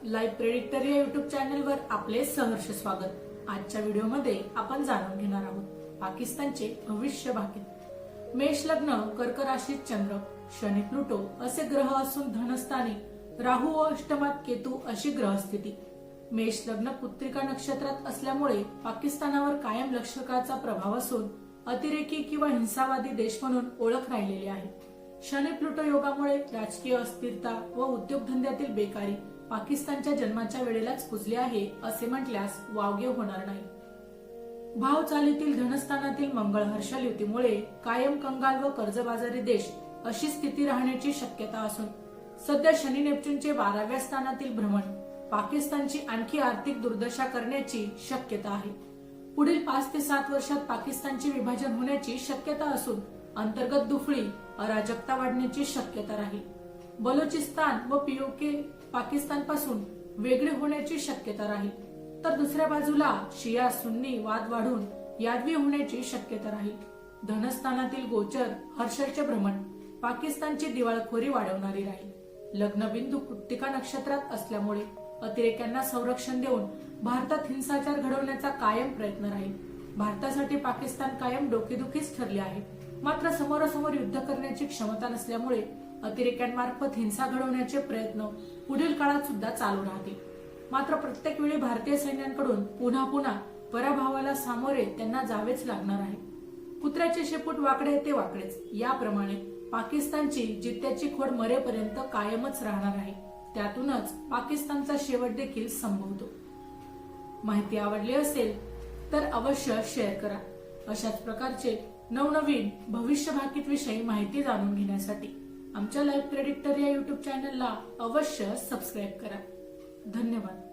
Live predictor या YouTube चॅनलवर आपले सहर्ष स्वागत। आजच्या व्हिडिओमध्ये आपण जाणून घेणार आहोत पाकिस्तानचे भविष्य भाकीत। मेष लग्न, कर्क राशीत चंद्र, शनी प्लुटो असे ग्रह असून धनस्थानी राहू व अष्टमात केतू अशी ग्रहस्थिती। मेष लग्न पुत्रिका नक्षत्रात असल्यामुळे पाकिस्तानावर कायम लष्कराचा प्रभाव असून अतिरेकी किंवा हिंसावादी देश म्हणून ओळख राहिलेली आहे। शनी प्लुटो योगामुळे राजकीय अस्थिरता व उद्योगधंद्यातील बेकारी पाकिस्तानच्या जन्माच्या वेळेलाच पुजली आहे असे म्हटल्यास वावगे होणार नाही। भाव चालीतील धनस्थानातील मंगळ हर्षल युतीमुळे कायम कंगाल व कर्जबाजारी देश अशी स्थिती राहण्याची शक्यता असून सध्या शनी नेपच्यूनचे 12व्या स्थानातील भ्रमण पाकिस्तानची आणखी आर्थिक दुर्दशा करण्याची शक्यता आहे। पुढील 5 ते 7 वर्षात पाकिस्तानचे विभाजन होण्याची शक्यता असून अंतर्गत दुफळी अराजकता वाढण्याची शक्यता राहील। बलोचिस्तान व पीओके पाकिस्तानपासून वेगळे होण्याची शक्यता राहील, तर दुसऱ्या बाजूला शिया सुन्नी वाद वाढून यादवी होण्याची शक्यता राहील। धनस्थानातील गोचर हर्षलचे भ्रमण पाकिस्तानची दिवाळखोरी वाढवणारी राहील। लग्नबिंदू कृत्तिका नक्षत्रात असल्यामुळे अतिरेक्यांना संरक्षण देऊन भारतात हिंसाचार घडवण्याचा कायम प्रयत्न राहील। भारतासाठी पाकिस्तान कायम डोकेदुखीच ठरले आहे, मात्र समोरासमोर युद्ध करण्याची क्षमता नसल्यामुळे अतिरेक्यांमार्फत हिंसा घडवण्याचे प्रयत्न पुढील काळात सुद्धा चालू राहतील। मात्र प्रत्येक वेळी भारतीय सैन्यांकडून पुन्हा पुन्हा पराभवाला सामोरे त्यांना जावेच लागणार आहे। कुत्र्याचे शेपूट वाकडे ते वाकडेच याप्रमाणे पाकिस्तानची जित्याची खोड मरेपर्यंत कायमच राहणार आहे। त्यातूनच पाकिस्तानचा शेवट देखील संभवतो। माहिती आवडली असेल तर अवश्य शेअर करा। अशाच प्रकारचे नवनवीन भविष्य भाकीत विषयी माहिती जाणून घेण्यासाठी आमच्या लाईव्ह प्रेडिक्टर या युट्यूब चॅनलला अवश्य सबस्क्राईब करा। धन्यवाद।